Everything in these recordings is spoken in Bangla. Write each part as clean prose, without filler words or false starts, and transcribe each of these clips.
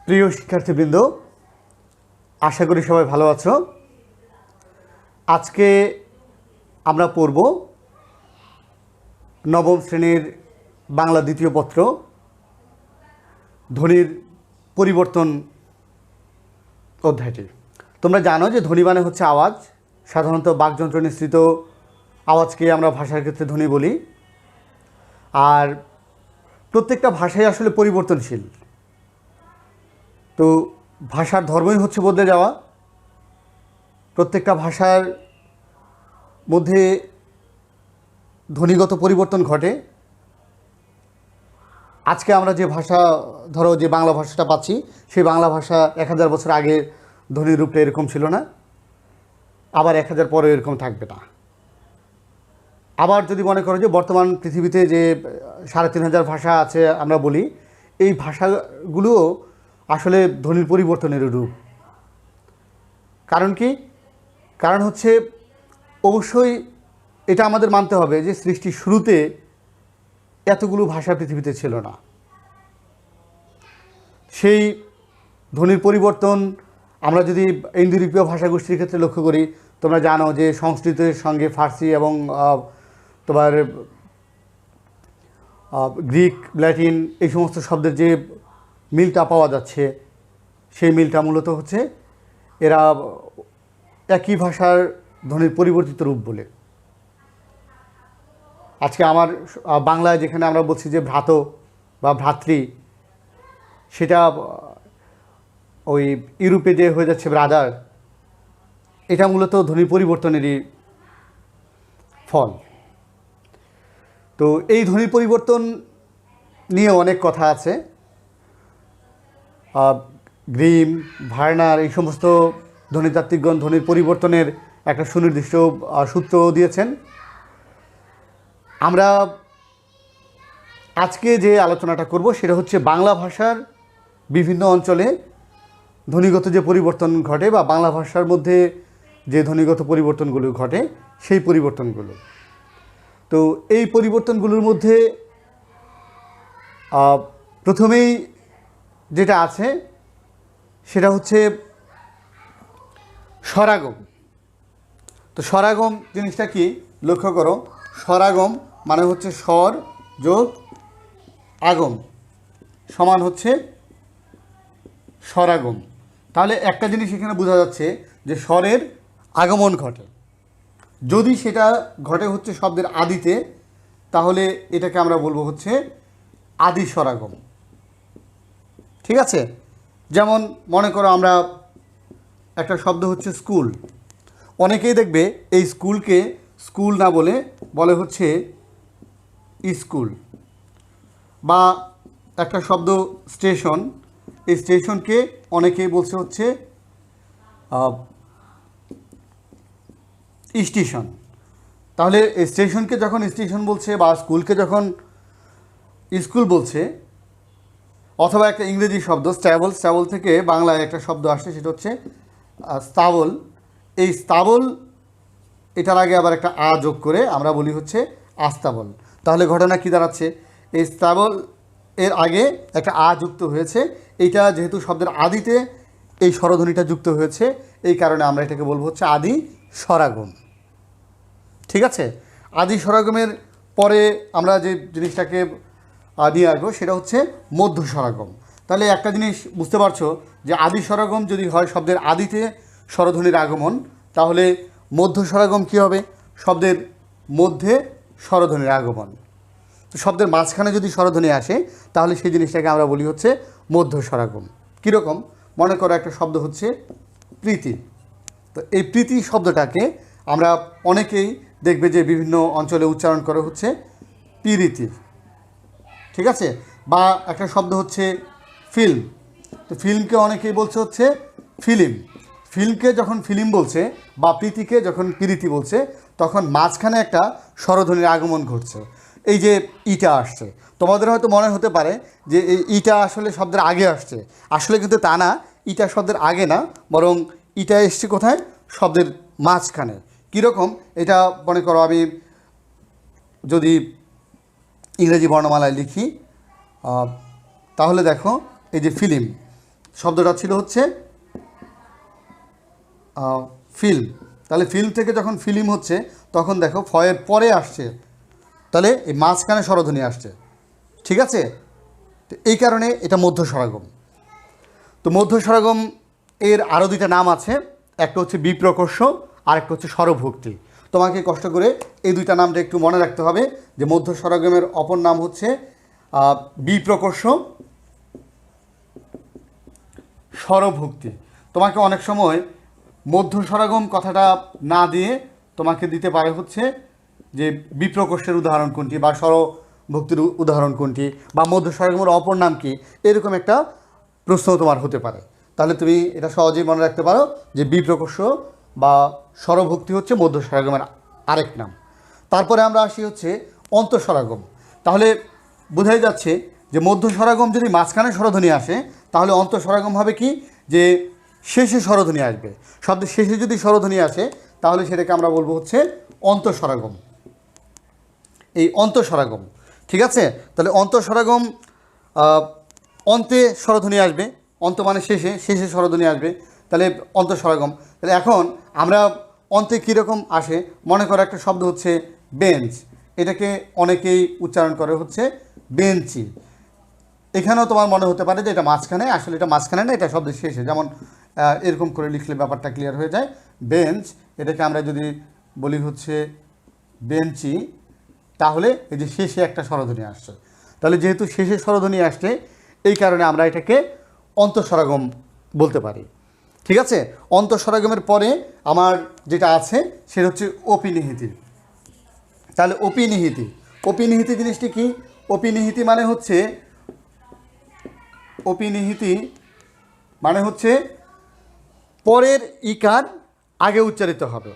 প্রিয় শিক্ষার্থীবৃন্দ, আশা করি সবাই ভালো আছো। আজকে আমরা পড়ব নবম শ্রেণীর বাংলা দ্বিতীয় পত্র ধ্বনির পরিবর্তন অধ্যায়টি। তোমরা জানো যে ধ্বনি মানে হচ্ছে আওয়াজ। সাধারণত বাকযন্ত্র নিঃসৃত আওয়াজকে আমরা ভাষার ক্ষেত্রে ধ্বনি বলি। আর প্রত্যেকটা ভাষাই আসলে পরিবর্তনশীল। তো ভাষার ধর্মই হচ্ছে বদলে যাওয়া। প্রত্যেকটা ভাষার মধ্যে ধ্বনিগত পরিবর্তন ঘটে। আজকে আমরা যে ভাষা, ধরো যে বাংলা ভাষাটা পাচ্ছি, সেই বাংলা ভাষা 1000 বছর আগে ধ্বনির রূপটা এরকম ছিল না, আবার 1000 পরে এরকম থাকবে না। আবার যদি মনে করো যে বর্তমান পৃথিবীতে যে 3500 ভাষা আছে আমরা বলি, এই ভাষাগুলোও আসলে ধ্বনির পরিবর্তনের রূপ। কারণ কি? কারণ হচ্ছে অবশ্যই এটা আমাদের মানতে হবে যে সৃষ্টির শুরুতে এতগুলো ভাষা পৃথিবীতে ছিল না। সেই ধ্বনির পরিবর্তন আমরা যদি ইন্দোইউরোপীয় ভাষাগোষ্ঠীর ক্ষেত্রে লক্ষ্য করি, তোমরা জানো যে সংস্কৃতের সঙ্গে ফার্সি এবং তোমার গ্রিক, ল্যাটিন এই সমস্ত শব্দের যে মিলটা পাওয়া যাচ্ছে, সেই মিলটা মূলত হচ্ছে এরা একই ভাষার ধ্বনির পরিবর্তিত রূপ বলে। আজকে আমার বাংলায় যেখানে আমরা বলছি যে ভ্রাত বা ভ্রাতৃ, সেটা ওই ইউরোপে যে হয়ে যাচ্ছে ব্রাদার, এটা মূলত ধ্বনির পরিবর্তনেরই ফল। তো এই ধ্বনির পরিবর্তন নিয়ে অনেক কথা আছে। গ্রিম, ভার্নার এই সমস্ত ধ্বনিতাত্ত্বিকগণ ধ্বনির পরিবর্তনের একটা সুনির্দিষ্ট সূত্র দিয়েছেন। আমরা আজকে যে আলোচনাটা করব সেটা হচ্ছে বাংলা ভাষার বিভিন্ন অঞ্চলে ধ্বনিগত যে পরিবর্তন ঘটে বা বাংলা ভাষার মধ্যে যে ধ্বনিগত পরিবর্তনগুলো ঘটে সেই পরিবর্তনগুলো। তো এই পরিবর্তনগুলোর মধ্যে প্রথমেই যেটা আছে সেটা হচ্ছে স্বরাগম। তো স্বরাগম জিনিসটা কি লক্ষ্য করো। স্বরাগম মানে হচ্ছে স্বর যোগ আগম সমান হচ্ছে স্বরাগম। তাহলে একটা জিনিস এখানে বোঝা যাচ্ছে যে স্বরের আগমন ঘটে। যদি সেটা ঘটে হচ্ছে শব্দের আদিতে, তাহলে এটাকে আমরা বলবো হচ্ছে আদি স্বরাগম। ঠিক আছে? যেমন মনে করো আমরা একটা শব্দ হচ্ছে স্কুল। অনেকেই দেখবে এই স্কুলকে স্কুল না বলে হচ্ছে স্কুল। বা একটা শব্দ স্টেশন, এই স্টেশনকে অনেকেই বলছে হচ্ছে স্টেশন। তাহলে এই স্টেশনকে যখন স্টেশন বলছে বা স্কুলকে যখন স্কুল বলছে, অথবা একটা ইংরেজি শব্দ স্ট্যাবল, স্ট্যাবল থেকে বাংলায় একটা শব্দ আসে সেটা হচ্ছে স্তাবল। এই স্তাবল এটার আগে আবার একটা আ যোগ করে আমরা বলি হচ্ছে আস্তাবল। তাহলে ঘটনা কী দাঁড়াচ্ছে? এই স্তাবল এর আগে একটা আ যুক্ত হয়েছে। এইটা যেহেতু শব্দের আদিতে এই স্বরধ্বনিটা যুক্ত হয়েছে, এই কারণে আমরা এটাকে বলবো হচ্ছে আদি স্বরাগম। ঠিক আছে? আদি স্বরাগমের পরে আমরা যে জিনিসটাকে নিয়ে আসবো সেটা হচ্ছে মধ্য স্বরাগম। তাহলে একটা জিনিস বুঝতে পারছো যে আদি স্বরাগম যদি হয় শব্দের আদিতে স্বরধ্বনির আগমন, তাহলে মধ্য স্বরাগম কী হবে? শব্দের মধ্যে স্বরধ্বনির আগমন। তো শব্দের মাঝখানে যদি স্বরধ্বনি আসে তাহলে সেই জিনিসটাকে আমরা বলি হচ্ছে মধ্য স্বরাগম। কীরকম? মনে করো একটা শব্দ হচ্ছে প্রীতি। তো এই প্রীতি শব্দটাকে আমরা অনেকেই দেখবে যে বিভিন্ন অঞ্চলে উচ্চারণ করে হচ্ছে পিরিতি। ঠিক আছে? বা একটা শব্দ হচ্ছে ফিল্ম। তো ফিল্মকে অনেকেই বলছে হচ্ছে ফিল্ম। ফিল্মকে যখন ফিল্ম বলছে বা প্রীতিকে যখন প্রীতি বলছে, তখন মাঝখানে একটা স্বরধ্বনির আগমন ঘটছে। এই যে ইটা আসছে, তোমাদের হয়তো মনে হতে পারে যে এই ইটা আসলে শব্দের আগে আসছে। আসলে কিন্তু তা না, ইটা শব্দের আগে না, বরং ইটা এসছে কোথায়? শব্দের মাঝখানে। কীরকম? এটা মনে করো আমি যদি ইংরেজি বর্ণমালায় লিখি, তাহলে দেখো এই যে ফিল্ম, শব্দটা ছিল হচ্ছে ফিল্ম। তাহলে ফিল্ম থেকে যখন ফিল্ম হচ্ছে তখন দেখো ফয়ের পরে আসছে, তাহলে এই মাঝখানে স্বরধ্বনি আসছে। ঠিক আছে, তো এই কারণে এটা মধ্য স্বরাগম। তো মধ্য স্বরাগম এর আরও দুইটা নাম আছে, একটা হচ্ছে বিপ্রকর্ষ আর একটা হচ্ছে স্বরভক্তি। তোমাকে কষ্ট করে এই দুইটা নামটা একটু মনে রাখতে হবে যে মধ্য স্বরাগমের অপর নাম হচ্ছে বিপ্রকর্ষ, স্বরভক্তি। তোমাকে অনেক সময় মধ্য স্বরাগম কথাটা না দিয়ে তোমাকে দিতে পারে হচ্ছে যে বিপ্রকর্ষের উদাহরণ কোনটি বা স্বরভক্তির উদাহরণ কোনটি বা মধ্য স্বরাগমের অপর নাম কি, এরকম একটা প্রশ্ন তোমার হতে পারে। তাহলে তুমি এটা সহজেই মনে রাখতে পারো যে বিপ্রকর্ষ বা স্বরভক্তি হচ্ছে মধ্য স্বরাগমের আরেক নাম। তারপরে আমরা আসি হচ্ছে অন্তঃস্বরাগম। তাহলে বোঝাই যাচ্ছে যে মধ্য স্বরাগম যদি মাঝখানে স্বরধ্বনি আসে তাহলে অন্তঃস্বরাগম হবে কি, যে শেষে স্বরধ্বনি আসবে। শব্দের শেষে যদি স্বরধ্বনি আসে তাহলে সেটাকে আমরা বলবো হচ্ছে অন্তঃস্বরাগম। এই অন্তঃস্বরাগম, ঠিক আছে। তাহলে অন্তঃস্বরাগম অন্তে স্বরধ্বনি আসবে, অন্ত মানে শেষে, শেষে স্বরধ্বনি আসবে, তাহলে অন্তঃস্বরাগম। তাহলে এখন আমরা অন্তে কীরকম আসে, মনে করো একটা শব্দ হচ্ছে বেঞ্চ, এটাকে অনেকেই উচ্চারণ করে হচ্ছে বেঞ্চি। এখানেও তোমার মনে হতে পারে যে এটা মাঝখানে, আসলে এটা মাঝখানে না, এটা শব্দের শেষে। যেমন এরকম করে লিখলে ব্যাপারটা ক্লিয়ার হয়ে যায়। বেঞ্চ, এটাকে আমরা যদি বলি হচ্ছে বেঞ্চি, তাহলে এই যে শেষে একটা স্বরধ্বনি আসছে, তাহলে যেহেতু শেষে স্বরধ্বনি আসছে এই কারণে আমরা এটাকে অন্তঃস্বরাগম বলতে পারি। ঠিক আছে, অন্তঃস্বরাগমের পরে আমার যেটা আছে সেটা হচ্ছে অপিনিহিতি। তাহলে অপিনিহিতি, অপিনিহিতি জিনিসটি কি? অপিনিহিতি মানে হচ্ছে, অপিনিহিতি মানে হচ্ছে পরের ইকার আগে উচ্চারিত হবে।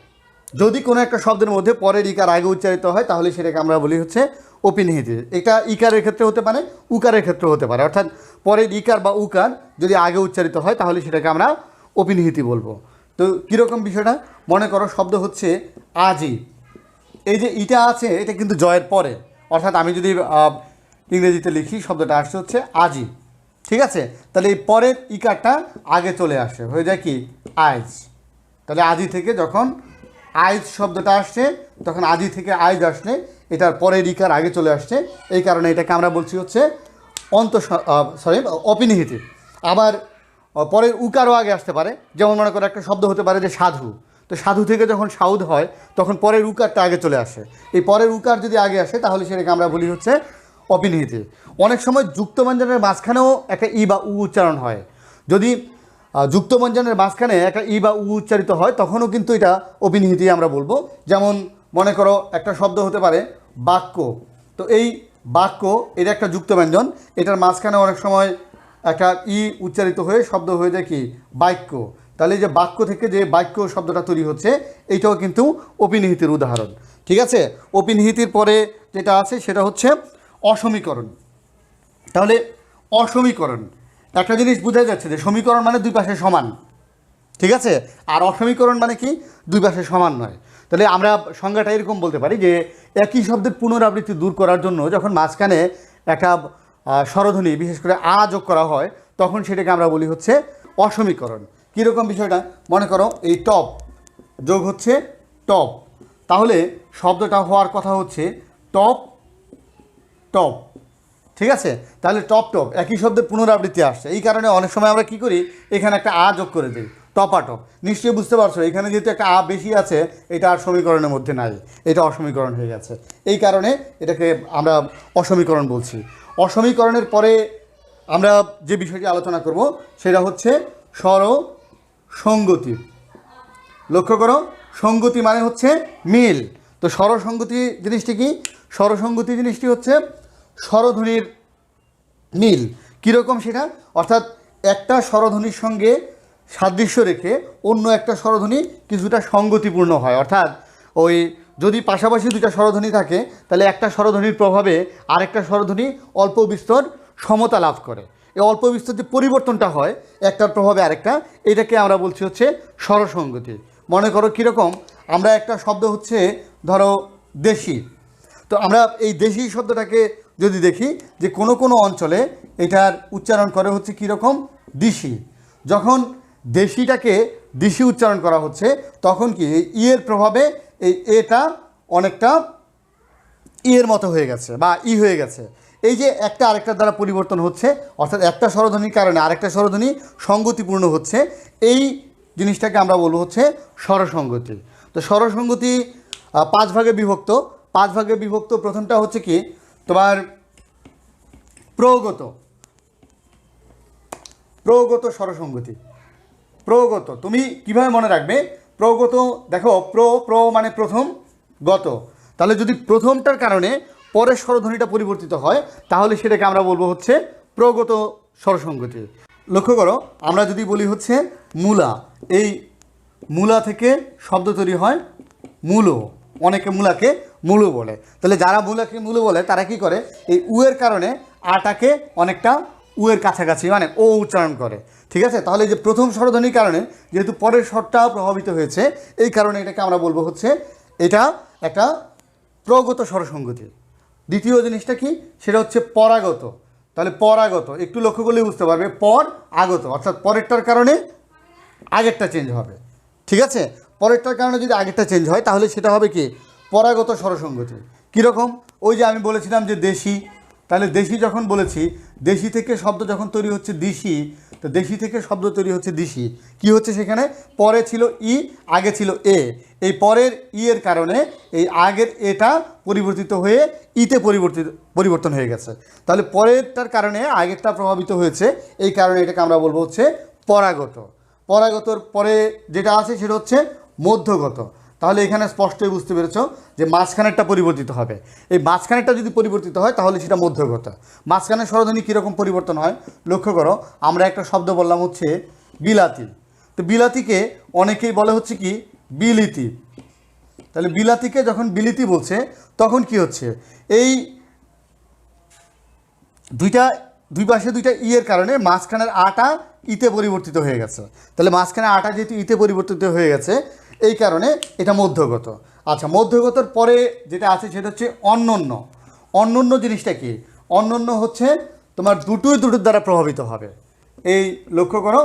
যদি কোনো একটা শব্দের মধ্যে পরের ইকার আগে উচ্চারিত হয় তাহলে সেটাকে আমরা বলি হচ্ছে অপিনিহিতি। এটা ইকারের ক্ষেত্রে হতে পারে, উকারের ক্ষেত্রে হতে পারে, অর্থাৎ পরের ইকার বা উকার যদি আগে উচ্চারিত হয় তাহলে সেটাকে আমরা অপিনিহিতি বলবো। তো কীরকম বিষয়টা, মনে করো শব্দ হচ্ছে আজি, এই যে ইটা আছে এটা কিন্তু জয়ের পরে, অর্থাৎ আমি যদি ইংরেজিতে লিখি শব্দটা আসছে হচ্ছে আজি। ঠিক আছে, তাহলে এই পরের ইকারটা আগে চলে আসে, হয়ে যায় কি আইজ। তাহলে আজি থেকে যখন আইজ শব্দটা আসছে তখন আজি থেকে আইজ আসলে এটার পরের ইকার আগে চলে আসছে, এই কারণে এটাকে আমরা বলছি হচ্ছে অপিনিহিতি। আবার পরের উকারও আগে আসতে পারে, যেমন মনে করো একটা শব্দ হতে পারে যে সাধু, তো সাধু থেকে যখন সাউদ হয় তখন পরের উকারটা আগে চলে আসে। এই পরের উকার যদি আগে আসে তাহলে সেটাকে আমরা বলি হচ্ছে অপিনিহিতি। অনেক সময় যুক্তব্যঞ্জনের মাঝখানেও একটা ই বা উ উচ্চারণ হয়। যদি যুক্তব্যঞ্জনের মাঝখানে একটা ই বা উ উচ্চারিত হয় তখনও কিন্তু এটা অপিনিহিতি আমরা বলবো। যেমন মনে করো একটা শব্দ হতে পারে বাক্য, তো এই বাক্য এটা একটা যুক্তব্যঞ্জন, এটার মাঝখানে অনেক সময় একটা ই উচ্চারিত হয়ে শব্দ হয়ে যায় কি বাক্য। তাহলে যে বাক্য থেকে যে বাক্য শব্দটা তৈরি হচ্ছে এইটাও কিন্তু অপিনিহিতির উদাহরণ। ঠিক আছে, অপিনিহিতির পরে যেটা আছে সেটা হচ্ছে অসমীকরণ। তাহলে অসমীকরণ, একটা জিনিস বোঝা যাচ্ছে যে সমীকরণ মানে দুই পাশে সমান, ঠিক আছে, আর অসমীকরণ মানে কি দুই পাশে সমান নয়। তাহলে আমরা সংজ্ঞাটা এরকম বলতে পারি যে একই শব্দের পুনরাবৃত্তি দূর করার জন্য যখন মাঝখানে একটা স্বরধ্বনি বিশেষ করে আ যোগ করা হয় তখন সেটাকে আমরা বলি হচ্ছে অসমীকরণ। কীরকম বিষয়টা, মনে করো এই টপ যোগ হচ্ছে টপ, তাহলে শব্দটা হওয়ার কথা হচ্ছে টপ টপ। ঠিক আছে, তাহলে টপ টপ একই শব্দের পুনরাবৃত্তি আসছে, এই কারণে অনেক সময় আমরা কী করি এখানে একটা আ যোগ করে দিই, টপাটপ। নিশ্চয়ই বুঝতে পারছো এখানে যেহেতু একটা আ বেশি আছে এটা আর সমীকরণের মধ্যে নাই, এটা অসমীকরণ হয়ে গেছে, এই কারণে এটাকে আমরা অসমীকরণ বলছি। অসমীকরণের পরে আমরা যে বিষয়টি আলোচনা করব সেটা হচ্ছে স্বরসঙ্গতি। লক্ষ্য করো, সঙ্গতি মানে হচ্ছে মিল। তো স্বরসঙ্গতি জিনিসটি কি? স্বরসঙ্গতি জিনিসটি হচ্ছে স্বরধ্বনির মিল। কীরকম সেটা, অর্থাৎ একটা স্বরধ্বনির সঙ্গে সাদৃশ্য রেখে অন্য একটা স্বরধ্বনি কিছুটা সঙ্গতিপূর্ণ হয়, অর্থাৎ ওই যদি পাশাপাশি দুটা স্বরধ্বনি থাকে তাহলে একটা স্বরধ্বনির প্রভাবে আরেকটা স্বরধ্বনি অল্প বিস্তর সমতা লাভ করে। এই অল্প বিস্তর যে পরিবর্তনটা হয় একটার প্রভাবে আরেকটা, এটাকে আমরা বলছি হচ্ছে স্বরসঙ্গতি। মনে করো কীরকম, আমরা একটা শব্দ হচ্ছে ধরো দেশি, তো আমরা এই দেশি শব্দটাকে যদি দেখি যে কোনো কোনো অঞ্চলে এটার উচ্চারণ করে হচ্ছে কীরকম দিশি। যখন দেশিটাকে দিশি উচ্চারণ করা হচ্ছে তখন কি এই এর প্রভাবে এই এটা অনেকটা এর মতো হয়ে গেছে বা হয়ে গেছে। এই যে একটা আরেকটার দ্বারা পরিবর্তন হচ্ছে, অর্থাৎ একটা স্বরধ্বনির কারণে আরেকটা স্বরধ্বনি সঙ্গতিপূর্ণ হচ্ছে, এই জিনিসটাকে আমরা বলবো হচ্ছে স্বরসঙ্গতি। তো স্বরসঙ্গতি 5 ভাগে বিভক্ত। 5 ভাগে বিভক্ত। প্রথমটা হচ্ছে কি তোমার প্রগত স্বরসঙ্গতি। প্রগত তুমি কিভাবে মনে রাখবে? প্রগত, দেখো প্র মানে প্রথম, গত, তাহলে যদি প্রথমটার কারণে পরের স্বরধ্বনিটা পরিবর্তিত হয় তাহলে সেটাকে আমরা বলবো হচ্ছে প্রগত স্বরসঙ্গতি। লক্ষ্য করো, আমরা যদি বলি হচ্ছে মূলা, এই মূলা থেকে শব্দ তৈরি হয় মূলো, অনেকে মূলাকে মূলো বলে। তাহলে যারা মূলাকে মূলো বলে তারা কি করে, এই উয়ের কারণে আটাকে অনেকটা উয়ের কাছাকাছি মানে ও উচ্চারণ করে। ঠিক আছে, তাহলে যে প্রথম স্বরধ্বনির কারণে যেহেতু পরের স্বরটা প্রভাবিত হয়েছে, এই কারণে এটাকে আমরা বলবো হচ্ছে এটা একটা প্রগত স্বরসঙ্গতি। দ্বিতীয় জিনিসটা কি, সেটা হচ্ছে পরাগত। তাহলে পরাগত একটু লক্ষ্য করলেই বুঝতে পারবে, পর আগত অর্থাৎ পরেরটার কারণে আগেরটা চেঞ্জ হবে। ঠিক আছে, পরেরটার কারণে যদি আগেরটা চেঞ্জ হয় তাহলে সেটা হবে কি পরাগত স্বরসঙ্গতি। কীরকম? ওই যে আমি বলেছিলাম যে দেশি, তাহলে দেশি যখন বলেছি, দেশি থেকে শব্দ যখন তৈরি হচ্ছে দিশি, তো দেশি থেকে শব্দ তৈরি হচ্ছে দিশি। কি হচ্ছে সেখানে? পরে ছিল ই, আগে ছিল এ। এই পরের এর কারণে এই আগের এটা পরিবর্তিত হয়ে ইতে পরিবর্তন হয়ে গেছে। তাহলে পরেরটার কারণে আগেরটা প্রভাবিত হয়েছে, এই কারণে এটাকে আমরা বলবো হচ্ছে পরাগত। পরাগতর পরে যেটা আছে সেটা হচ্ছে মধ্যগত। তাহলে এখানে স্পষ্টই বুঝতে পেরেছ যে মাঝখানেরটা পরিবর্তিত হবে। এই মাঝখানেরটা যদি পরিবর্তিত হয় তাহলে সেটা মধ্যগত। মাঝখানের স্বরধ্বনি কীরকম পরিবর্তন হয় লক্ষ্য করো। আমরা একটা শব্দ বললাম হচ্ছে বিলাতি, তো বিলাতিকে অনেকেই বলে হচ্ছে কি বিলিতি। তাহলে বিলাতিকে যখন বিলিতি বলছে তখন কি হচ্ছে, এই দুই পাশে দুইটা এর কারণে মাঝখানের আটা ইতে পরিবর্তিত হয়ে গেছে। তাহলে মাঝখানে আটা যেহেতু ইতে পরিবর্তিত হয়ে গেছে এই কারণে এটা মধ্যগত। আচ্ছা, মধ্যগতর পরে যেটা আছে সেটা হচ্ছে অন্যন্য। অন্যন্য জিনিসটা কি? অন্যন্য হচ্ছে তোমার দুটোর দ্বারা প্রভাবিত হবে। এই লক্ষ্য করো,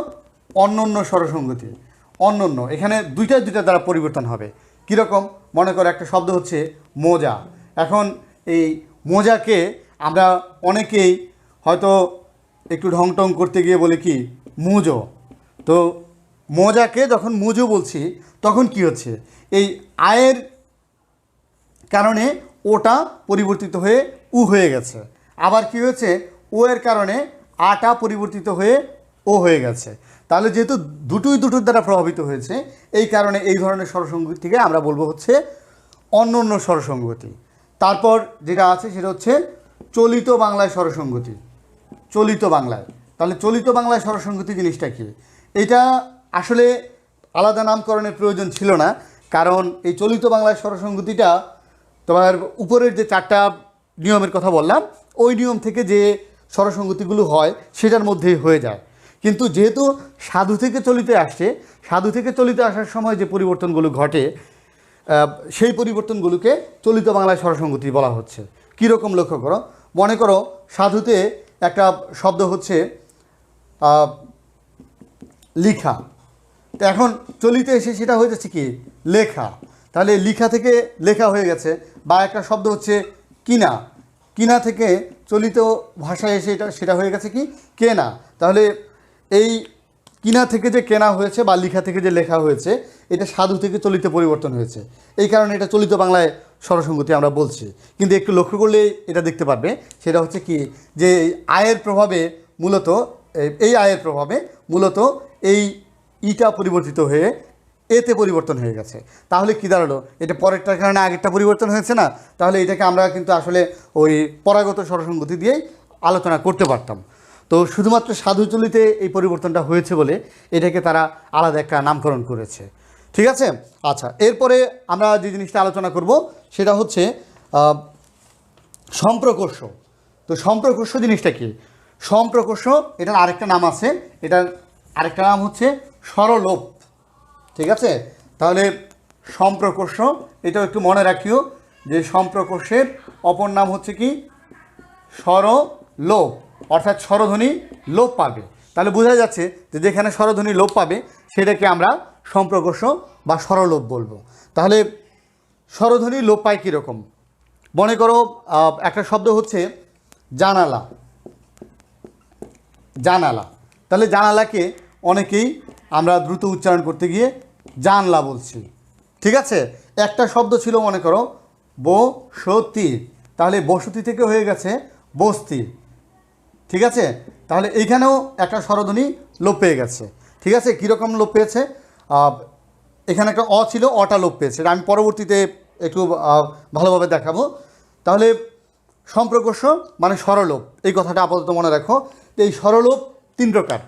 অন্যন্য স্বরসঙ্গতি। অন্যন্য এখানে দুইটার দ্বারা পরিবর্তন হবে। কীরকম? মনে করো একটা শব্দ হচ্ছে মোজা। এখন এই মোজাকে আমরা অনেকেই হয়তো একটু ঢং টং করতে গিয়ে বলি কি মুজো। তো মোজাকে যখন মুজো বলছি তখন কি হচ্ছে, এই আয়ের কারণে ওটা পরিবর্তিত হয়ে উ হয়ে গেছে। আবার কি হয়েছে, ও এর কারণে আটা পরিবর্তিত হয়ে ও হয়ে গেছে। তাহলে যেহেতু দুটোর দ্বারা প্রভাবিত হয়েছে এই কারণে এই ধরনের স্বরসঙ্গতিকে আমরা বলবো হচ্ছে অন্যন্য স্বরসঙ্গতি। তারপর যেটা আছে সেটা হচ্ছে চলিত বাংলায় স্বরসঙ্গতি। চলিত বাংলায়, তাহলে চলিত বাংলায় স্বরসঙ্গতি জিনিসটা কি? এটা আসলে আলাদা নামকরণের প্রয়োজন ছিল না, কারণ এই চলিত বাংলায় স্বরসঙ্গতিটা তোমার উপরের যে 4টা নিয়মের কথা বললাম ওই নিয়ম থেকে যে স্বরসঙ্গতিগুলো হয় সেটার মধ্যেই হয়ে যায়। কিন্তু যেহেতু সাধু থেকে চলিতে আসছে, সাধু থেকে চলিতে আসার সময় যে পরিবর্তনগুলো ঘটে সেই পরিবর্তনগুলোকে চলিত বাংলায় স্বরসঙ্গতি বলা হচ্ছে। কীরকম লক্ষ্য করো, মনে করো সাধুতে একটা শব্দ হচ্ছে লিখা, তো এখন চলিতে এসে সেটা হয়ে যাচ্ছে কি লেখা। তাহলে লিখা থেকে লেখা হয়ে গেছে। বা একটা শব্দ হচ্ছে কিনা, কিনা থেকে চলিত ভাষায় এসে সেটা হয়ে গেছে কি কেনা। তাহলে এই কিনা থেকে যে কেনা হয়েছে বা লিখা থেকে যে লেখা হয়েছে এটা সাধু থেকে চলিতে পরিবর্তন হয়েছে, এই কারণে এটা চলিত বাংলায় স্বরসঙ্গতি আমরা বলছি। কিন্তু একটু লক্ষ্য করলে এটা দেখতে পারবে সেটা হচ্ছে কি যে আয়ের প্রভাবে মূলত এই ইটা পরিবর্তিত হয়ে এতে পরিবর্তন হয়ে গেছে। তাহলে কি দাঁড়ালো, এটা পরেরটার কারণে আগেরটা পরিবর্তন হয়েছে না? তাহলে এটাকে আমরা কিন্তু আসলে ওই পরাগত স্বরসঙ্গতি দিয়েই আলোচনা করতে পারতাম। তো শুধুমাত্র সাধুচলিতে এই পরিবর্তনটা হয়েছে বলে এটাকে তারা আলাদা একটা নামকরণ করেছে। ঠিক আছে, আচ্ছা, এরপরে আমরা যে জিনিসটা আলোচনা করব সেটা হচ্ছে সম্প্রকর্ষ। তো সম্প্রকর্ষ জিনিসটা কি? সম্প্রকর্ষ এটার আরেকটা নাম আছে, এটার আরেকটা নাম হচ্ছে স্বরলোপ। ঠিক আছে, তাহলে সম্প্রকর্ষ এটাও একটু মনে রাখিও যে সম্প্রকর্ষের অপর নাম হচ্ছে কি স্বরলোপ, অর্থাৎ স্বরধ্বনি লোপ পাবে। তাহলে বোঝা যাচ্ছে যে যেখানে স্বরধ্বনি লোপ পাবে সেটাকে আমরা সম্প্রকর্ষ বা স্বরলোপ বলবো। তাহলে স্বরধ্বনি লোপ পায় কীরকম? মনে করো একটা শব্দ হচ্ছে জানালা, জানালা। তাহলে জানালাকে অনেকেই আমরা দ্রুত উচ্চারণ করতে গিয়ে জানলা বলছি, ঠিক আছে। একটা শব্দ ছিল মনে করো বসতি, তাহলে বসতি থেকে হয়ে গেছে বস্তি, ঠিক আছে। তাহলে এইখানেও একটা স্বরধ্বনি লোপ পেয়ে গেছে, ঠিক আছে। কীরকম লোপ পেয়েছে? এখানে একটা অ ছিল, অটা লোপ পেয়েছে, আমি পরবর্তীতে একটু ভালোভাবে দেখাবো। তাহলে সম্প্রকর্ষ মানে স্বরলোপ, এই কথাটা আপাতত মনে রাখো। এই স্বরলোপ 3 প্রকার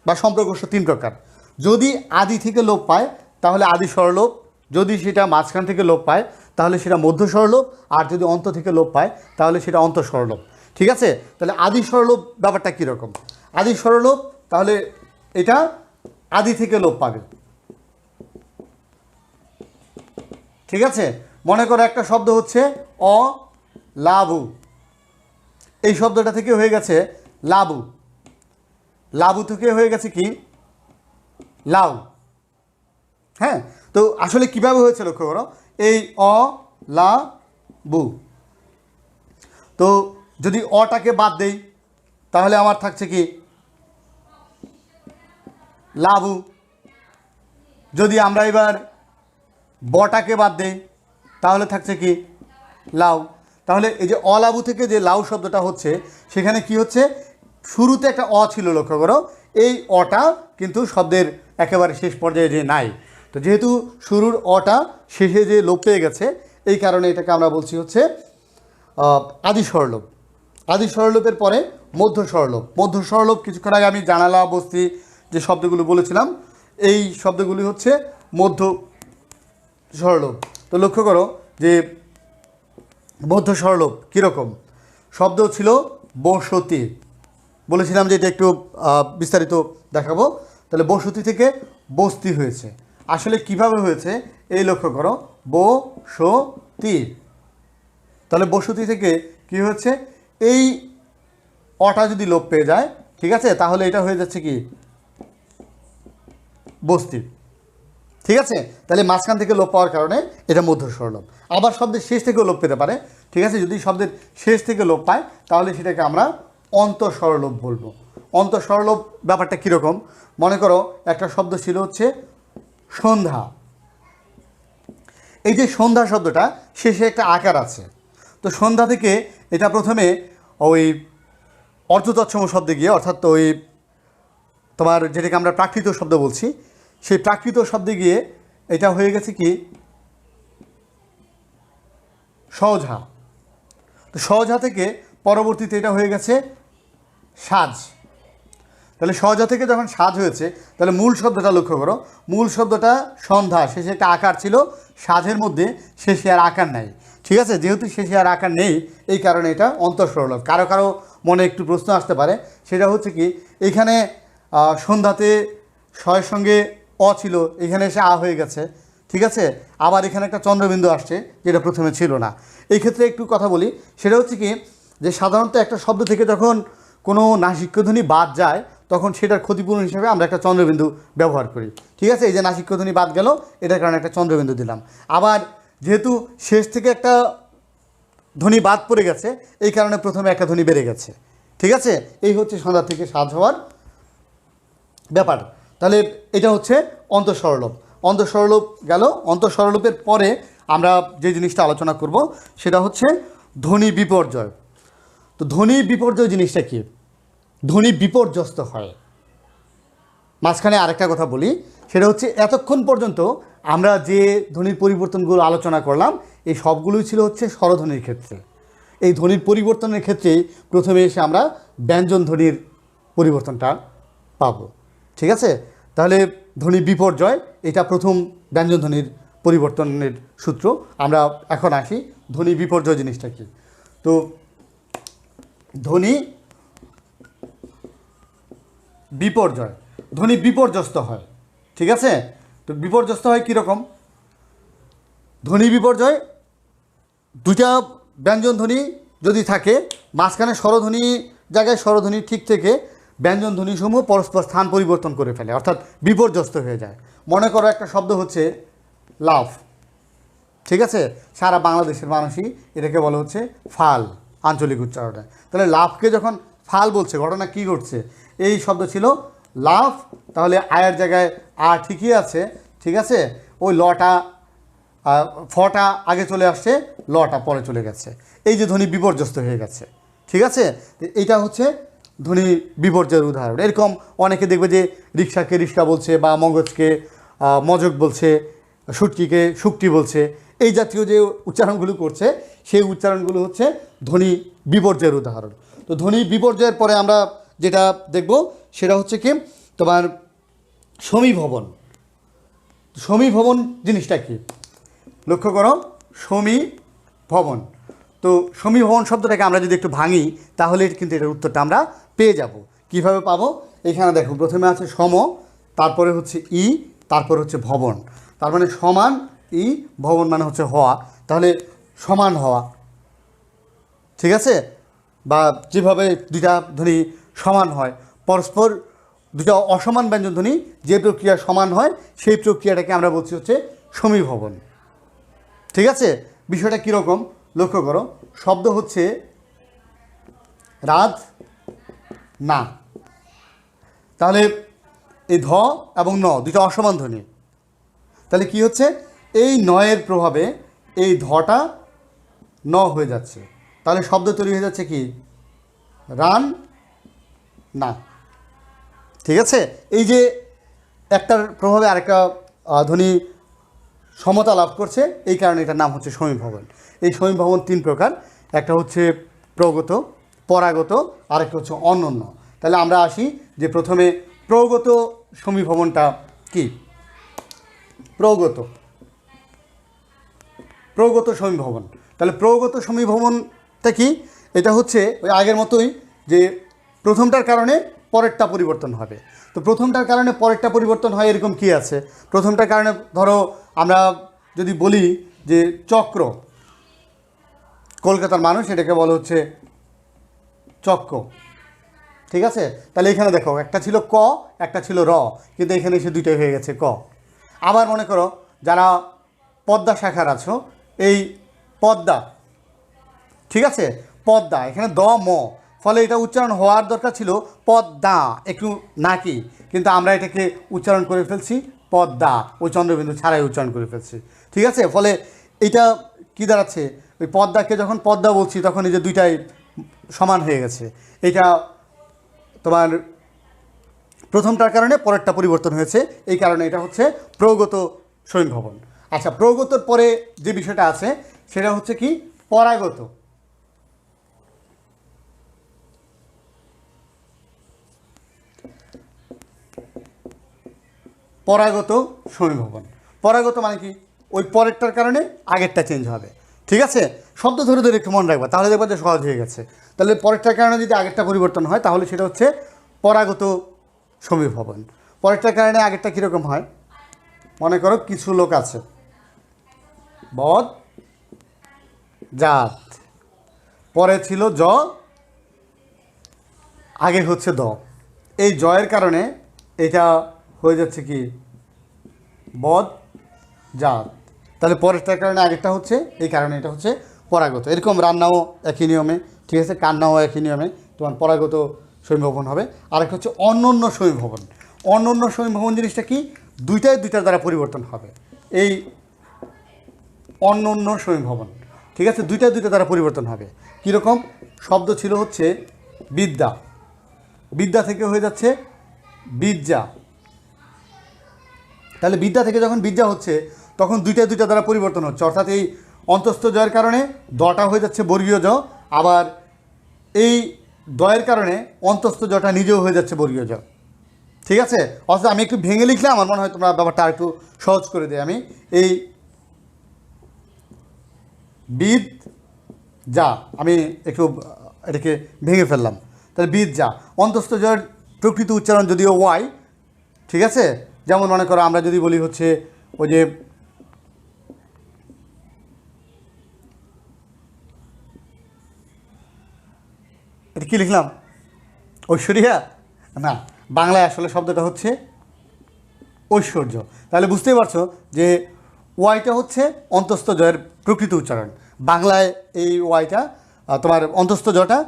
বা সম্প্রকর্ষ 3 প্রকার। যদি আদি থেকে লোপ পায় তাহলে আদি স্বরলোপ, যদি সেটা মাঝখান থেকে লোপ পায় তাহলে সেটা মধ্য স্বরলোপ, আর যদি অন্ত থেকে লোপ পায় তাহলে সেটা অন্ত স্বরলোপ, ঠিক আছে। তাহলে আদি স্বরলোপ ব্যাপারটা কীরকম? আদি স্বরলোপ, তাহলে এটা আদি থেকে লোপ পাবে, ঠিক আছে। মনে করো একটা শব্দ হচ্ছে অলাবু, এই শব্দটা থেকে হয়ে গেছে লাবু, লাবু থেকে হয়ে গেছে কি লাউ, হ্যাঁ। তো আসলে কিভাবে হয়েছে লক্ষ্য করো, এই অলাবু, তো যদি অটাকে বাদ দেই তাহলে আমার থাকছে কি লাবু। যদি আমরা এবার বটাকে বাদ দেই তাহলে থাকছে কি লাউ। তাহলে এই যে অলাবু থেকে যে লাউ শব্দটা হচ্ছে, সেখানে কি হচ্ছে, শুরুতে একটা অ ছিল, লক্ষ্য করো। এই অটা কিন্তু শব্দের একেবারে শেষ পর্যায়ে যে নাই, তো যেহেতু শুরুর অটা শেষে যে লোপ পেয়ে গেছে, এই কারণে এটাকে আমরা বলছি হচ্ছে আদি স্বরলোপ। আদি স্বরলোপের পরে মধ্য স্বরলোপ। মধ্য স্বরলোপ কিছুক্ষণ আগে আমি জানালা, বস্তি যে শব্দগুলো বলেছিলাম, এই শব্দগুলি হচ্ছে মধ্য স্বরলোপ। তো লক্ষ্য করো যে মধ্য স্বরলোপ কীরকম? শব্দ ছিল বসতি, বলেছিলাম যে এটা একটু বিস্তারিত দেখাবো। তাহলে বসতি থেকে বস্তি হয়েছে। আসলে কিভাবে হয়েছে এই লক্ষ্য করো, বসতি। তাহলে বসতি থেকে কি হচ্ছে, এই অটা যদি লোপ পেয়ে যায়, ঠিক আছে, তাহলে এটা হয়ে যাচ্ছে কি বস্তি, ঠিক আছে। তাহলে মাঝখান থেকে লোপ পাওয়ার কারণে এটা মধ্য স্বরলোপ। আবার শব্দের শেষ থেকেও লোপ পেতে পারে, ঠিক আছে। যদি শব্দের শেষ থেকে লোপ পায় তাহলে সেটাকে আমরা অন্তঃস্বরলোপ বলবো। অন্তঃস্বরলোপ ব্যাপারটা কীরকম? মনে করো একটা শব্দ ছিল হচ্ছে সন্ধ্যা, এই যে সন্ধ্যা শব্দটা শেষে একটা আকার আছে, তো সন্ধ্যা থেকে এটা প্রথমে ওই অর্ধতৎসম শব্দে গিয়ে, অর্থাৎ ওই তোমার যেটাকে আমরা প্রাকৃত শব্দ বলছি, সেই প্রাকৃত শব্দে গিয়ে এটা হয়ে গেছে কি সহজা। তো সহজা থেকে পরবর্তীতে এটা হয়ে গেছে সাজ। তাহলে সহজা থেকে যখন সাজ হয়েছে, তাহলে মূল শব্দটা লক্ষ্য করো, মূল শব্দটা সন্ধ্যা, শেষে একটা আকার ছিল, সাজের মধ্যে শেষে আর আকার নাই, ঠিক আছে। যেহেতু শেষে আর আকার নেই, এই কারণে এটা অন্তঃস্বরলোপ। কারো কারো মনে একটু প্রশ্ন আসতে পারে, সেটা হচ্ছে কি, এখানে সন্ধ্যাতে শয়ের সঙ্গে অ ছিল, এখানে এসে আ হয়ে গেছে, ঠিক আছে। আবার এখানে একটা চন্দ্রবিন্দু আসছে, যেটা প্রথমে ছিল না। এই ক্ষেত্রে একটু কথা বলি, সেটা হচ্ছে কি, যে সাধারণত একটা শব্দ থেকে যখন কোনো নাসিক্যধ্বনি বাদ যায়, তখন সেটার ক্ষতিপূরণ হিসেবে আমরা একটা চন্দ্রবিন্দু ব্যবহার করি, ঠিক আছে। এই যে নাসিক্যধ্বনি বাদ গেল, এটার কারণে একটা চন্দ্রবিন্দু দিলাম। আবার যেহেতু শেষ থেকে একটা ধ্বনি বাদ পড়ে গেছে, এই কারণে প্রথমে একটা ধ্বনি বেড়ে গেছে, ঠিক আছে। এই হচ্ছে সন্ধ্যা থেকে সাজ হওয়ার ব্যাপার। তাহলে এটা হচ্ছে অন্তঃস্বরলোপ। অন্তঃস্বরলোপ গেল। অন্তঃস্বরলোপের পরে আমরা যে জিনিসটা আলোচনা করব সেটা হচ্ছে ধ্বনি বিপর্যয়। তো ধ্বনি বিপর্যয় জিনিসটা কি? ধ্বনি বিপর্যস্ত হয়। মাঝখানে আরেকটা কথা বলি, সেটা হচ্ছে এতক্ষণ পর্যন্ত আমরা যে ধ্বনির পরিবর্তনগুলো আলোচনা করলাম, এই সবগুলোই ছিল হচ্ছে স্বরধ্বনির ক্ষেত্রে। এই ধ্বনির পরিবর্তনের ক্ষেত্রেই প্রথমে এসে আমরা ব্যঞ্জন ধ্বনির পরিবর্তনটা পাবো, ঠিক আছে। তাহলে ধ্বনি বিপর্যয়, এটা প্রথম ব্যঞ্জন ধ্বনির পরিবর্তনের সূত্র। আমরা এখন আসি ধ্বনি বিপর্যয় জিনিসটা কি। তো ধ্বনি বিপর্যয়, ধ্বনি বিপর্যস্ত হয়, ঠিক আছে। তো বিপর্যস্ত হয় কীরকম? ধ্বনি বিপর্যয়, দুইটা ব্যঞ্জন ধ্বনি যদি থাকে, মাঝখানে স্বরধ্বনি জায়গায় স্বরধ্বনি ঠিক থেকে ব্যঞ্জন ধ্বনিসমূহ পরস্পর স্থান পরিবর্তন করে ফেলে, অর্থাৎ বিপর্যস্ত হয়ে যায়। মনে করো একটা শব্দ হচ্ছে লাভ, ঠিক আছে, সারা বাংলাদেশের মানুষই এটাকে বলা হচ্ছে ফাল আঞ্চলিক উচ্চারণে। তাহলে লাভকে যখন ফাল বলছে, ঘটনা কি ঘটছে? এই শব্দ ছিল লাভ, তাহলে আয়ের জায়গায় আ ঠিকই আছে, ঠিক আছে, ওই লটা ফটা আগে চলে আসছে, লটা পরে চলে গেছে, এই যে ধ্বনি বিপর্যস্ত হয়ে গেছে, ঠিক আছে। এইটা হচ্ছে ধ্বনি বিপর্যয়ের উদাহরণ। এরকম অনেকে দেখবে যে রিক্সাকে রিক্সা বলছে, বা মগজকে মজক বলছে, সুটকিকে শুকটি বলছে, এই জাতীয় যে উচ্চারণগুলো করছে, সেই উচ্চারণগুলো হচ্ছে ধ্বনি বিপর্যয়ের উদাহরণ। তো ধ্বনি বিপর্যয়ের পরে আমরা যেটা দেখব সেটা হচ্ছে কি তোমার সমীভবন। সমীভবন জিনিসটা কি লক্ষ্য করো, সমীভবন। তো সমীভবন শব্দটাকে আমরা যদি একটু ভাঙি তাহলে কিন্তু এটার উত্তরটা আমরা পেয়ে যাব। কিভাবে পাবো? এখানে দেখো, প্রথমে আছে সম, তারপরে হচ্ছে ই, তারপর হচ্ছে ভবন। তার মানে সমান ই, ভবন মানে হচ্ছে হওয়া, তাহলে সমান হওয়া, ঠিক আছে। বা যেভাবে দুইটা ধ্বনি সমান হয়, পরস্পর দুটো অসমান ব্যঞ্জন ধ্বনি যে প্রক্রিয়া সমান হয়, সেই প্রক্রিয়াটাকে আমরা বলছি হচ্ছে সমীভবন, ঠিক আছে। বিষয়টা কীরকম লক্ষ্য করো, শব্দ হচ্ছে রাত না, তাহলে এই ধ এবং ন দুটো অসমান ধ্বনি, তাহলে কি হচ্ছে, এই নয়ের প্রভাবে এই ধটা ন হয়ে যাচ্ছে, তাহলে শব্দ তৈরি হয়ে যাচ্ছে কি রান না, ঠিক আছে। এই যে একটার প্রভাবে আরেকটা ধ্বনি সমতা লাভ করছে, এই কারণে এটার নাম হচ্ছে সমীভবন। এই সমীভবন তিন প্রকার, একটা হচ্ছে প্রগত, পরাগত, আরেকটা হচ্ছে অনন্য। তাহলে আমরা আসি যে প্রথমে প্রগত সমীভবনটা কি। প্রগত সমীভবন, তাহলে প্রগত সমীভবনটা কি? এটা হচ্ছে ওই আগের মতোই, যে প্রথমটার কারণে পরেরটা পরিবর্তন হবে। তো প্রথমটার কারণে পরেরটা পরিবর্তন হয়, এরকম কি আছে? প্রথমটার কারণে ধরো আমরা যদি বলি যে চক্র, কলকাতার মানুষ এটাকে বলা হচ্ছে চক্র, ঠিক আছে। তাহলে এখানে দেখো, একটা ছিল ক, একটা ছিল র, কিন্তু এখানে এসে দুইটাই হয়ে গেছে ক। আবার মনে করো যারা পদ্মা শাখার আছো, এই পদ্মা, ঠিক আছে, পদ্মা, এখানে দ ম, ফলে এটা উচ্চারণ হওয়ার দরকার ছিল পদ্মা, একটু নাকি, কিন্তু আমরা এটাকে উচ্চারণ করে ফেলছি পদ্মা, ওই চন্দ্রবিন্দু ছাড়াই উচ্চারণ করে ফেলছি, ঠিক আছে। ফলে এটা কি দাঁড়াচ্ছে, ওই পদ্মাকে যখন পদ্মা বলছি তখন এই যে দুইটাই সমান হয়ে গেছে। এটা তোমার প্রথমটার কারণে পরেরটা পরিবর্তন হয়েছে, এই কারণে এটা হচ্ছে প্রগত সমীভবন। আচ্ছা, প্রগতর পরে যে বিষয়টা আছে সেটা হচ্ছে কি পরাগত। পরাগত সমীভবন, পরাগত মানে কি, ওই পরেরটার কারণে আগেরটা চেঞ্জ হবে, ঠিক আছে। শব্দ ধরে ধরে একটু মনে রাখবা, তাহলে দেখবা যে সহজ হয়ে গেছে। তাহলে পরেরটার কারণে যদি আগেরটা পরিবর্তন হয় তাহলে সেটা হচ্ছে পরাগত সমীভবন। পরেরটার কারণে আগেরটা কীরকম হয়, মনে করো কিছু লোক আছে বদ জাত, পরে ছিল জ, আগে হচ্ছে দ, এই জয়ের কারণে এটা হয়ে যাচ্ছে কি বদ জাত। তাহলে পরেরটার কারণে আগেরটা হচ্ছে, এই কারণে এটা হচ্ছে পরাগত। এরকম রান্নাও একই নিয়মে, ঠিক আছে, কান্নাও একই নিয়মে তোমার পরাগত সমীভবন হবে। আরেকটা হচ্ছে অনন্য সমীভবন। অনন্য সমীভবন জিনিসটা কি, দুইটার দ্বারা পরিবর্তন হবে, এই অনন্য সমীভবন, ঠিক আছে, দুইটার দ্বারা পরিবর্তন হবে। কীরকম, শব্দ ছিল হচ্ছে বিদ্যা, বিদ্যা থেকে হয়ে যাচ্ছে বিদ্যা, তাহলে বিদ্যা থেকে যখন বিদ্যা হচ্ছে তখন দুইটা দ্বারা পরিবর্তন হচ্ছে, অর্থাৎ এই অন্তস্থ জয়ের কারণে দটা হয়ে যাচ্ছে বর্গীয় জ, আবার এই দয়ের কারণে অন্তস্থ জটা নিজেও হয়ে যাচ্ছে বর্গীয় জ, ঠিক আছে। অর্থাৎ আমি একটু ভেঙে লিখলে আমার মনে হয় তোমরা ব্যাপারটা আর একটু সহজ করে দিই। আমি এই বিদ যা, আমি একটু এটাকে ভেঙে ফেললাম, তাহলে বিদ যা, অন্তস্থ জয়ের প্রকৃত উচ্চারণ যদিও ওয়াই, ঠিক আছে। যেমন মনে করো আমরা যদি বলি হচ্ছে ওই যে এটা কী লিখলাম, ঐশ্বরিয়া, না, বাংলায় আসলে শব্দটা হচ্ছে ঐশ্বর্য। তাহলে বুঝতেই পারছো যে ওয়াইটা হচ্ছে অন্তস্থ জয়ের প্রকৃত উচ্চারণ। বাংলায় এই ওয়াইটা তোমার অন্তস্থ জটা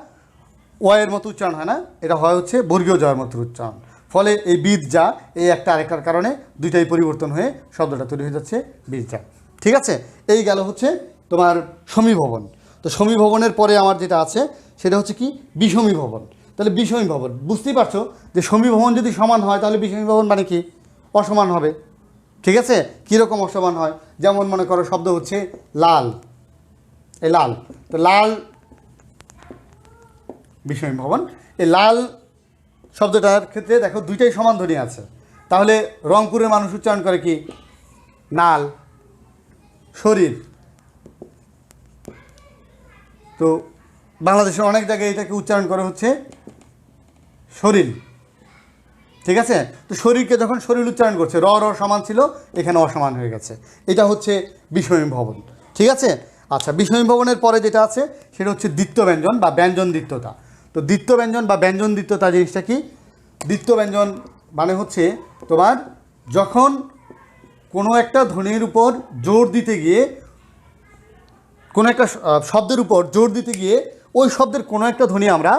ওয়ের মতো উচ্চারণ হয় না, এটা হয় হচ্ছে বর্গীয় জয়ের মতো উচ্চারণ। ফলে এই বীজ যা এই একটা আরেকটার কারণে দুইটাই পরিবর্তন হয়ে শব্দটা তৈরি হয়ে যাচ্ছে বীজ যা। ঠিক আছে, এই গেল হচ্ছে তোমার সমীভবন। তো সমীভবনের পরে আমার যেটা আছে সেটা হচ্ছে কি বিষমীভবন। তাহলে বিষমীভবন বুঝতেই পারছো যে সমীভবন যদি সমান হয় তাহলে বিষমীভবন মানে কি অসমান হবে। ঠিক আছে, কীরকম অসমান হয়, যেমন মনে করো শব্দ হচ্ছে লাল, এই লাল, তো লাল বিষমীভবন। এই লাল শব্দটার ক্ষেত্রে দেখো দুইটাই সমান ধ্বনি আছে। তাহলে রংপুরের মানুষ উচ্চারণ করে কি নাল, শরীর। তো বাংলাদেশের অনেক জায়গায় এটাকে উচ্চারণ করে হচ্ছে শরীর। ঠিক আছে, তো শরীরকে যখন শরীর উচ্চারণ করছে র র সমান ছিল, এখানে অসমান হয়ে গেছে, এটা হচ্ছে বিষমীভবন। ঠিক আছে, আচ্ছা বিষমীভবনের পরে যেটা আছে সেটা হচ্ছে দ্বিত্ব ব্যঞ্জন বা ব্যঞ্জন দ্বিত্বতা। তো দ্বিত্ব ব্যঞ্জন বা ব্যঞ্জন দ্বিত্বতা জিনিসটা কি? দ্বিত্ব ব্যঞ্জন মানে হচ্ছে তোমার যখন কোনো একটা ধ্বনির উপর জোর দিতে গিয়ে, কোনো একটা শব্দের উপর জোর দিতে গিয়ে ওই শব্দের কোনো একটা ধ্বনি আমরা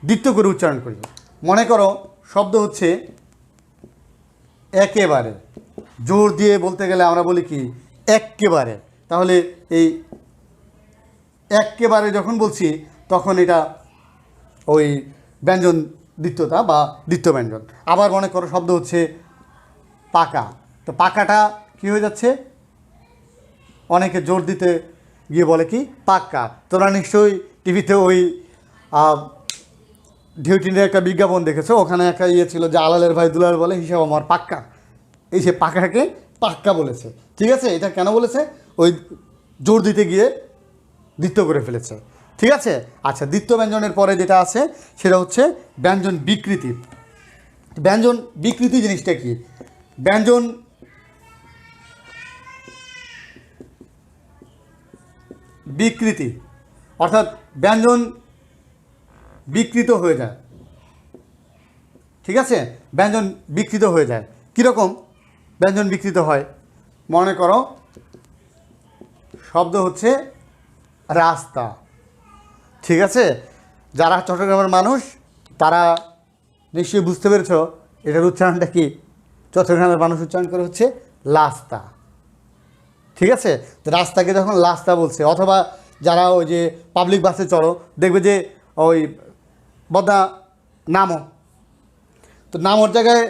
দ্বিত্ব করে উচ্চারণ করি। মনে করো শব্দ হচ্ছে একেবারে, জোর দিয়ে বলতে গেলে আমরা বলি কি এক্কেবারে। তাহলে এই এক্কেবারে যখন বলছি তখন এটা ওই ব্যঞ্জন দ্বিত্বতা বা দ্বিত্ব ব্যঞ্জন। আবার মনে করো শব্দ হচ্ছে পাকা, তো পাকাটা কী হয়ে যাচ্ছে, অনেকে জোর দিতে গিয়ে বলে কি পাক্কা। তোমরা নিশ্চয়ই টিভিতে ওই ঢিউটিনের একটা বিজ্ঞাপন দেখেছো, ওখানে একটা ইয়ে ছিল যে আলালের ভাই দুলাল বলে হিসাব আমার পাক্কা, এই সে পাকাকে পাক্কা বলেছে। ঠিক আছে, এটা কেন বলেছে, ওই জোর দিতে গিয়ে দ্বিত্ব করে ফেলেছে। ঠিক আছে, আচ্ছা দ্বিত্ব ব্যঞ্জনের পরে যেটা আছে সেটা হচ্ছে ব্যঞ্জন বিকৃতি। ব্যঞ্জন বিকৃতি জিনিসটা কি? ব্যঞ্জন বিকৃতি অর্থাৎ ব্যঞ্জন বিকৃত হয়ে যায়। ঠিক আছে, ব্যঞ্জন বিকৃত হয়ে যায়। কীরকম ব্যঞ্জন বিকৃত হয়? মনে করো শব্দ হচ্ছে রাস্তা। ঠিক আছে, যারা চট্টগ্রামের মানুষ তারা নিশ্চয়ই বুঝতে পেরেছ এটার উচ্চারণটা কি। চট্টগ্রামের মানুষ উচ্চারণ করে হচ্ছে লাস্তা। ঠিক আছে, তো রাস্তাকে যখন লাস্তা বলছে, অথবা যারা ওই যে পাবলিক বাসে চড়ো দেখবে যে ওই বদ্দা নামো, তো নামোর জায়গায়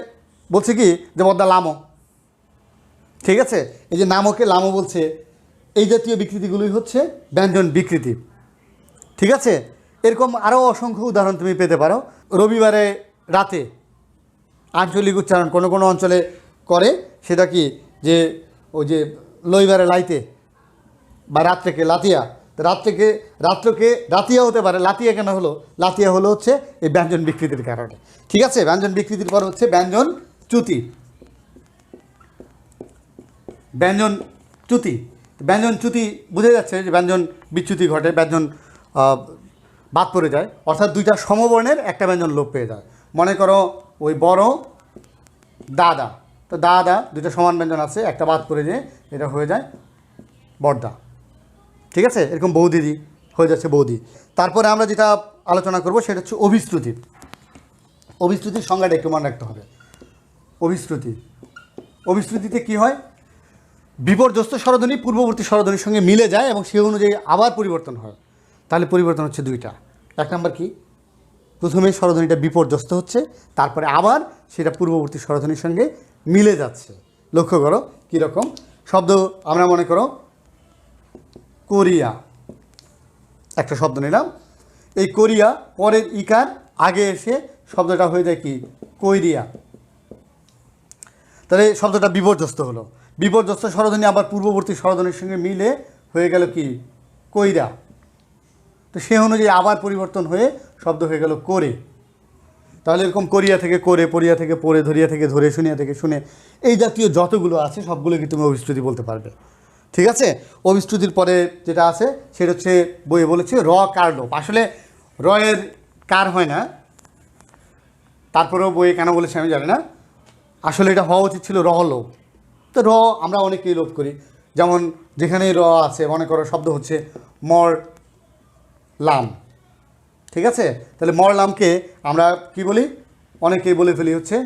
বলছে কি যে বদ্দা লামো। ঠিক আছে, এই যে নামোকে লামো বলছে, এই জাতীয় বিকৃতিগুলোই হচ্ছে ব্যঞ্জন বিকৃতি। ঠিক আছে, এরকম আরও অসংখ্য উদাহরণ তুমি পেতে পারো। রবিবারে রাতে আঞ্চলিক উচ্চারণ কোনো কোনো অঞ্চলে করে, সেটা কি যে ওই যে লইবারে লাইতে বা রাত্রেকে লাতিয়া, তো রাত্রকে রাতিয়া হতে পারে, লাতিয়া কেন হলো? লাতিয়া হলো হচ্ছে এই ব্যঞ্জন বিকৃতির কারণে। ঠিক আছে, ব্যঞ্জন বিকৃতির পর হচ্ছে ব্যঞ্জন চ্যুতি। ব্যঞ্জন চ্যুতি, ব্যঞ্জন চ্যুতি বোঝা যাচ্ছে যে ব্যঞ্জন বিচ্যুতি ঘটে, ব্যঞ্জন বাদ পড়ে যায়, অর্থাৎ দুইটা সমবর্ণের একটা ব্যঞ্জন লোপ পেয়ে যায়। মনে করো ওই বড় দাদা, তো দাদা দুইটা সমান ব্যঞ্জন আছে, একটা বাদ পড়ে যেয়ে এটা হয়ে যায় বড়দা। ঠিক আছে, এরকম বৌদিদি হয়ে যাচ্ছে বৌদি। তারপরে আমরা যেটা আলোচনা করব সেটা হচ্ছে অভিশ্রুতি। অভিশ্রুতির সংজ্ঞাটা একটু মনে রাখতে হবে। অভিশ্রুতিতে কি হয়? বিপর্যস্ত স্বরধ্বনি পূর্ববর্তী স্বরধ্বনির সঙ্গে মিলে যায় এবং সে অনুযায়ী আবার পরিবর্তন হয়। তাহলে পরিবর্তন হচ্ছে দুইটা। এক নম্বর কি, প্রথমে স্বরধ্বনিটা বিপর্যস্ত হচ্ছে, তারপরে আবার সেটা পূর্ববর্তী স্বরধ্বনির সঙ্গে মিলে যাচ্ছে। লক্ষ্য করো কীরকম শব্দ। আমরা মনে করো কোরিয়া, একটা শব্দ নিলাম, এই কোরিয়া পরের ইকার আগে এসে শব্দটা হয়ে যায় কি কৈরিয়া। তাহলে শব্দটা বিপর্যস্ত হলো, বিপর্যস্ত স্বরধ্বনি আবার পূর্ববর্তী স্বরধ্বনির সঙ্গে মিলে হয়ে গেল কি কৈরা। তো সে অনুযায়ী আবার পরিবর্তন হয়ে শব্দ হয়ে গেল করে। তাহলে এরকম কোরিয়া থেকে করে, পড়িয়া থেকে পড়ে, ধরিয়া থেকে ধরে, শুনিয়া থেকে শুনে, এই জাতীয় যতগুলো আছে সবগুলোকে তুমি অভিশ্রুতি বলতে পারবে। ঠিক আছে, অভিশ্রুতির পরে যেটা আছে সেটা হচ্ছে বইয়ে বলেছে র কার লোপ। আসলে রয়ের কার হয় না, তারপরেও বইয়ে কেন বলেছে আমি জানি না, আসলে এটা হওয়া উচিত ছিল র লোভ। তো র আমরা অনেকেই লোভ করি, যেমন যেখানে র আছে মনে করো শব্দ হচ্ছে মর লাম, ঠিক আছে? তাহলে মরলামকে আমরা কি বলি, অনেকেই বলে ফেলি হচ্ছে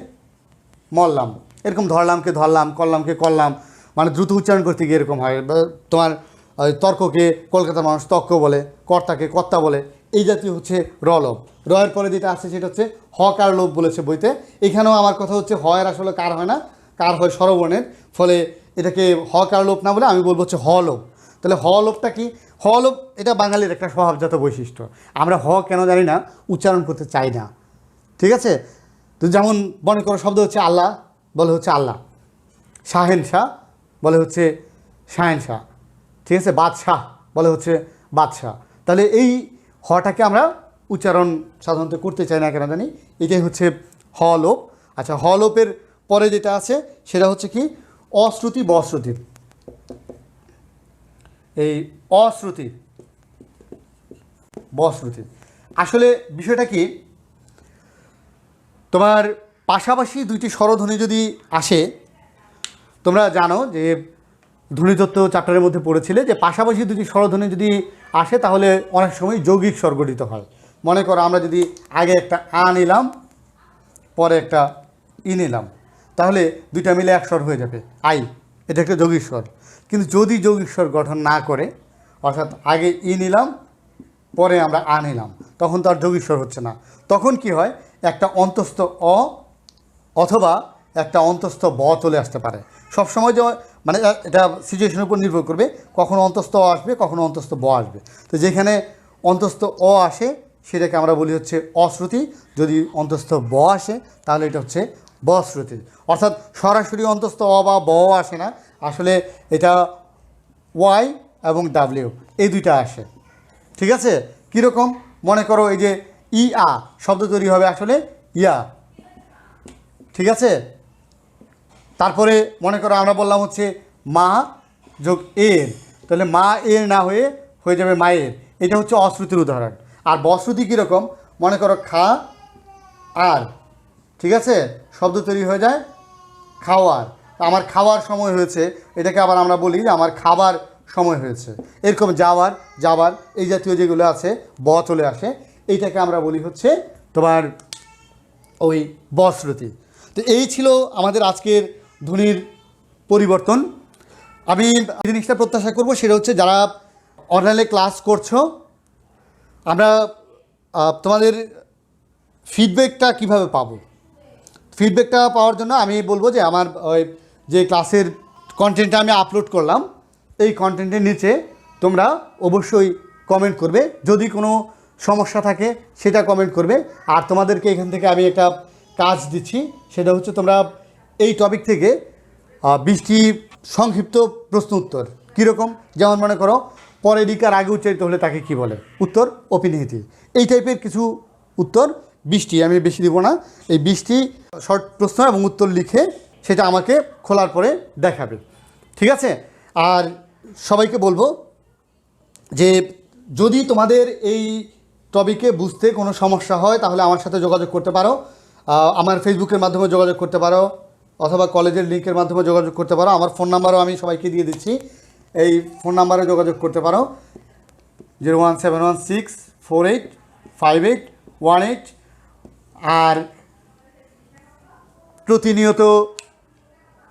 মরলাম। এরকম ধরলামকে ধরলাম, করলামকে করলাম, মানে দ্রুত উচ্চারণ করতে গিয়ে এরকম হয়। তোমার তর্ককে কলকাতার মানুষ তর্ক বলে, কর্তাকে কর্তা বলে, এই জাতীয় হচ্ছে র লোভ। রয়ের পরে যেটা আছে সেটা হচ্ছে হকার লোভ বলেছে বইতে। এখানেও আমার কথা হচ্ছে হয়ের আসলে কার হয় না, কার হয় স্বরবর্ণের, ফলে এটাকে হকার লোভ না বলে আমি বলবো হচ্ছে হ লোভ। তাহলে হ লোভটা কি? হ লোভ এটা বাঙালির একটা স্বভাবজাত বৈশিষ্ট্য। আমরা হ কেন জানি না, উচ্চারণ করতে চাই না, ঠিক আছে? তো যেমন মনে করো শব্দ হচ্ছে আল্লাহ, বলে হচ্ছে আল্লাহ। শাহেনশাহ বলে হচ্ছে শাহেনশাহ, ঠিক আছে? বাদশাহ বলে হচ্ছে বাদশাহ। তাহলে এই হটাকে আমরা উচ্চারণ সাধারণত করতে চাই না কেন জানি, এটাই হচ্ছে হ লোপ। আচ্ছা, হ লোপের পরে যেটা আছে সেটা হচ্ছে কি অশ্রুতি বশ্রুতি। এই অশ্রুতি বশ্রুতি আসলে বিষয়টা কি, তোমার পাশাপাশি দুইটি স্বরধ্বনি যদি আসে, তোমরা জানো যে ধ্বনিতত্ত্ব চ্যাপ্টারের মধ্যে পড়েছিলে যে পাশাপাশি দুটি স্বরধ্বনি যদি আসে তাহলে অনেক সময় যৌগিক স্বর গঠিত হয়। মনে করো আমরা যদি আগে একটা আ নিলাম, পরে একটা ই নিলাম, তাহলে দুইটা মিলে এক স্বর হয়ে যাবে আই, এটা একটা যৌগিক স্বর। কিন্তু যদি যৌগিক স্বর গঠন না করে, অর্থাৎ আগে ই নিলাম পরে আমরা আ নিলাম, তখন তো আর যৌগিক স্বর হচ্ছে না। তখন কি হয়, একটা অন্তস্থ অ অথবা একটা অন্তস্থ ব চলে আসতে পারে। সবসময় যে মানে এটা সিচুয়েশনের উপর নির্ভর করবে, কখনো অন্তস্থ অ আসবে, কখনো অন্তস্থ ব আসবে। তো যেখানে অন্তস্থ অ আসে সেটাকে আমরা বলি হচ্ছে অশ্রুতি, যদি অন্তস্থ ব আসে তাহলে এটা হচ্ছে বশ্রুতি। অর্থাৎ সরাসরি অন্তস্থ অ বা ব আসে না, আসলে এটা ওয়াই এবং ডাব্লিউ এই দুইটা আসে, ঠিক আছে? কীরকম মনে করো এই যে ই আ শব্দ তৈরি হবে আসলে ইয়া, ঠিক আছে? তারপরে মনে করো আমরা বললাম হচ্ছে মা যোগ এর, তাহলে মা এর না হয়ে যাবে মায়ের, এটা হচ্ছে অশ্রুতির উদাহরণ। আর বশ্রুতি কীরকম, মনে করো খা আর, ঠিক আছে, শব্দ তৈরি হয়ে যায় খাওয়ার, আমার খাওয়ার সময় হয়েছে, এটাকে আবার আমরা বলি যে আমার খাবার সময় হয়েছে। এরকম যাওয়ার যাবার এই জাতীয় যেগুলো আছে ব চলে আসে, এইটাকে আমরা বলি হচ্ছে তোমার ওই বশ্রুতি। তো এই ছিল আমাদের আজকের ধ্বনির পরিবর্তন। আমি জিনিসটা প্রত্যাশা করব সেটা হচ্ছে যারা অনলাইনে ক্লাস করছো, আমরা তোমাদের ফিডব্যাকটা কিভাবে পাবো, ফিডব্যাকটা পাওয়ার জন্য আমি বলবো যে আমার ওই যে ক্লাসের কন্টেন্টটা আমি আপলোড করলাম, এই কন্টেন্টের নিচে তোমরা অবশ্যই কমেন্ট করবে, যদি কোনো সমস্যা থাকে সেটা কমেন্ট করবে। আর তোমাদেরকে এখান থেকে আমি একটা কাজ দিচ্ছি, সেটা হচ্ছে তোমরা এই টপিক থেকে 20টি সংক্ষিপ্ত প্রশ্ন উত্তর, কীরকম, যেমন মনে করো পরে রিকার আগে উচ্চারিত হলে তাকে কি বলে, উত্তর অপিনিহিতি, এই টাইপের কিছু উত্তর 20টি, আমি বেশি দিব না, এই 20টি শর্ট প্রশ্ন এবং উত্তর লিখে সেটা আমাকে খোলার পরে দেখাবে, ঠিক আছে? আর সবাইকে বলবো যে যদি তোমাদের এই টপিকে বুঝতে কোনো সমস্যা হয় তাহলে আমার সাথে যোগাযোগ করতে পারো, আমার ফেসবুকের মাধ্যমে যোগাযোগ করতে পারো, অথবা কলেজের লিঙ্কের মাধ্যমে যোগাযোগ করতে পারো। আমার ফোন নাম্বারও আমি সবাইকে দিয়ে দিচ্ছি, এই ফোন নাম্বারে যোগাযোগ করতে পারো 01716485818। আর প্রতিনিয়ত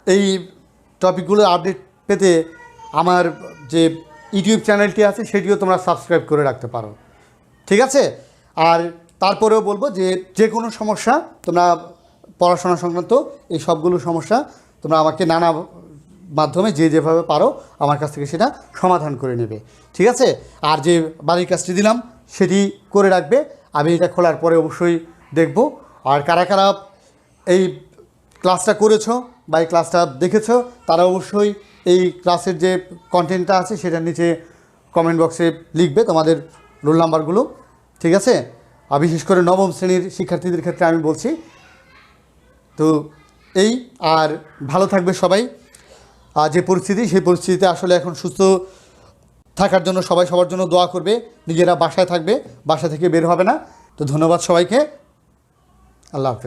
এই টপিকগুলো আপডেট পেতে আমার যে ইউটিউব চ্যানেলটি আছে সেটিও তোমরা সাবস্ক্রাইব করে রাখতে পারো, ঠিক আছে? আর তারপরেও বলবো যে কোনো সমস্যা তোমরা পড়াশোনা সংক্রান্ত এই সবগুলো সমস্যা তোমরা আমাকে নানা মাধ্যমে যেভাবে পারো আমার কাছ থেকে সেটা সমাধান করে নেবে, ঠিক আছে? আর যে বাড়ির কাজটি দিলাম সেটি করে রাখবে, আমি এটা খোলার পরে অবশ্যই দেখব। আর কারা কারা এই ক্লাসটা করেছো বা এই ক্লাসটা দেখেছো তারা অবশ্যই এই ক্লাসের যে কন্টেন্টটা আছে সেটার নিচে কমেন্ট বক্সে লিখবে তোমাদের রোল নাম্বারগুলো, ঠিক আছে? আর বিশেষ করে নবম শ্রেণীর শিক্ষার্থীদের ক্ষেত্রে আমি বলছি। তো এই, আর ভালো থাকবে সবাই। আর যে পরিস্থিতি সেই পরিস্থিতিতে আসলে এখন সুস্থ থাকার জন্য সবাই সবার জন্য দোয়া করবে, নিজেরা বাসায় থাকবে, বাসা থেকে বের হবে না। তো ধন্যবাদ সবাইকে, আল্লাহ হাফেজ।